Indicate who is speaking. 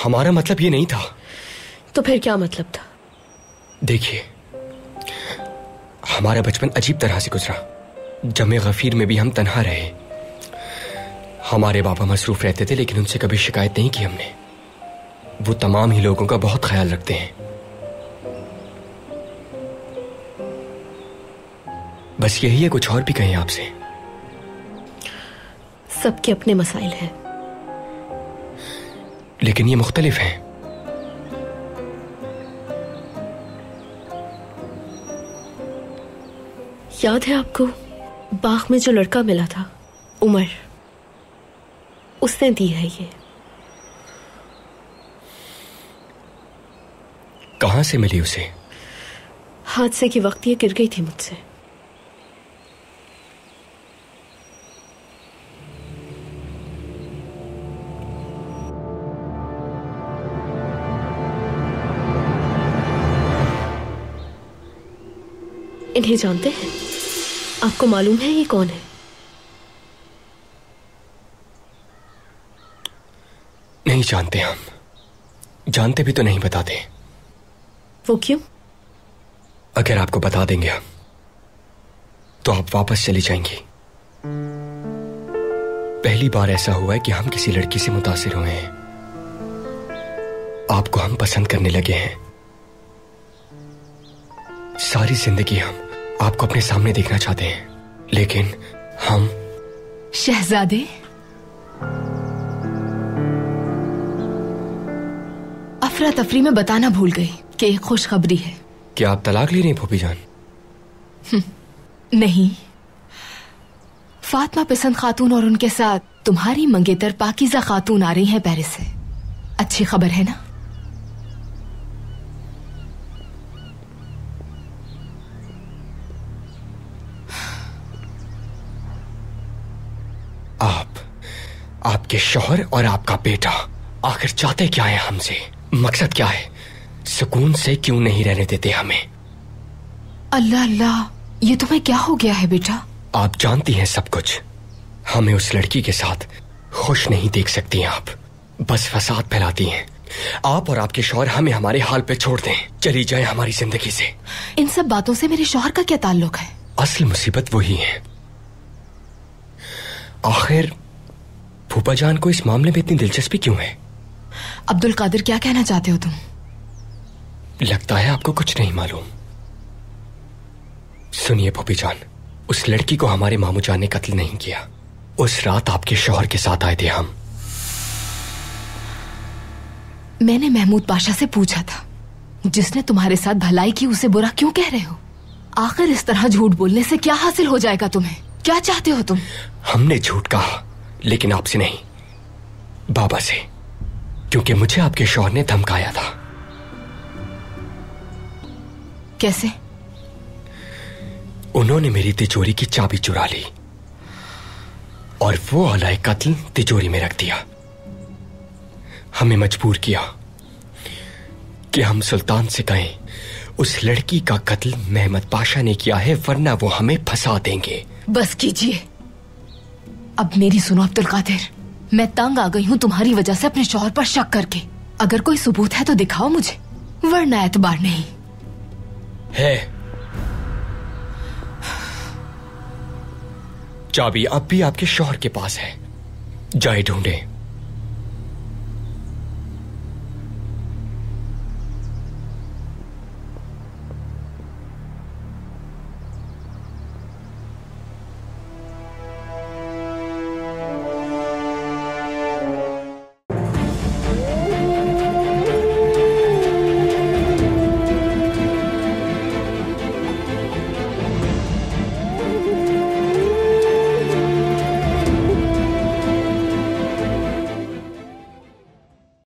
Speaker 1: हमारा मतलब ये नहीं था।
Speaker 2: तो फिर क्या मतलब था?
Speaker 1: देखिए, हमारा बचपन अजीब तरह से गुजरा। जमे गफीर में भी हम तन्हा रहे। हमारे पापा मसरूफ रहते थे, लेकिन उनसे कभी शिकायत नहीं की हमने। वो तमाम ही लोगों का बहुत ख्याल रखते हैं। बस यही है, कुछ और भी कहें आपसे?
Speaker 2: सबके अपने मसाइल हैं,
Speaker 1: लेकिन ये मुख्तलिफ हैं।
Speaker 2: याद है आपको बाग में जो लड़का मिला था, उमर? उसने दी है ये।
Speaker 1: कहां से मिली उसे?
Speaker 2: हादसे के वक्त ये गिर गई थी मुझसे। इन्हें जानते हैं? आपको मालूम है ये कौन है?
Speaker 1: नहीं जानते हम। जानते भी तो नहीं बताते।
Speaker 2: वो क्यों?
Speaker 1: अगर आपको बता देंगे हम, तो आप वापस चली जाएंगी। पहली बार ऐसा हुआ है कि हम किसी लड़की से मुतासिर हुए हैं। आपको हम पसंद करने लगे हैं। सारी जिंदगी हम आपको अपने सामने देखना चाहते हैं, लेकिन हम...
Speaker 3: शहजादे, अफरा तफरी में बताना भूल गई कि एक खुशखबरी है।
Speaker 1: क्या आप तलाक ले रही हैं फूफी जान?
Speaker 3: नहीं, फातिमा पसंद खातून और उनके साथ तुम्हारी मंगेतर पाकीज़ा खातून आ रही हैं पेरिस से। अच्छी खबर है ना?
Speaker 1: आपके शौहर और आपका बेटा आखिर चाहते क्या है हमसे? मकसद क्या है? सुकून से क्यों नहीं रहने देते हमें?
Speaker 3: अल्लाह अल्लाह, ये तुम्हें क्या हो गया है बेटा?
Speaker 1: आप जानती हैं सब कुछ। हमें उस लड़की के साथ खुश नहीं देख सकती आप। बस फसाद फैलाती हैं। आप और आपके शौहर हमें हमारे हाल पे छोड़ दें, चली जाए हमारी जिंदगी से।
Speaker 3: इन सब बातों से मेरे शौहर का क्या ताल्लुक है?
Speaker 1: असल मुसीबत वही है। आखिर फूफा जान को इस मामले में इतनी दिलचस्पी क्यों है?
Speaker 3: अब्दुल कादिर, क्या कहना चाहते हो तुम?
Speaker 1: लगता है आपको कुछ नहीं मालूम। सुनिए फूफी जान, उस लड़की को हमारे मामू जान ने कत्ल नहीं किया। उस रात आपके शौहर के साथ आए थे हम।
Speaker 3: मैंने महमूद पाशा से पूछा था, जिसने तुम्हारे साथ भलाई की उसे बुरा क्यों कह रहे हो? आखिर इस तरह झूठ बोलने से क्या हासिल हो जाएगा तुम्हें? क्या चाहते हो तुम?
Speaker 1: हमने झूठ कहा, लेकिन आपसे नहीं, बाबा से, क्योंकि मुझे आपके शौहर ने धमकाया था।
Speaker 3: कैसे?
Speaker 1: उन्होंने मेरी तिजोरी की चाबी चुरा ली और वो औलाए कत्ल तिजोरी में रख दिया। हमें मजबूर किया कि हम सुल्तान से कहें उस लड़की का कत्ल महमद पाशा ने किया है, वरना वो हमें फंसा देंगे।
Speaker 3: बस कीजिए, अब मेरी सुनो अब्दुल कादिर। मैं तंग आ गई हूँ तुम्हारी वजह से अपने शौहर पर शक करके। अगर कोई सबूत है तो दिखाओ मुझे, वरना एतबार नहीं
Speaker 1: है। चाबी अब भी आपके शौहर के पास है, जाए ढूंढे।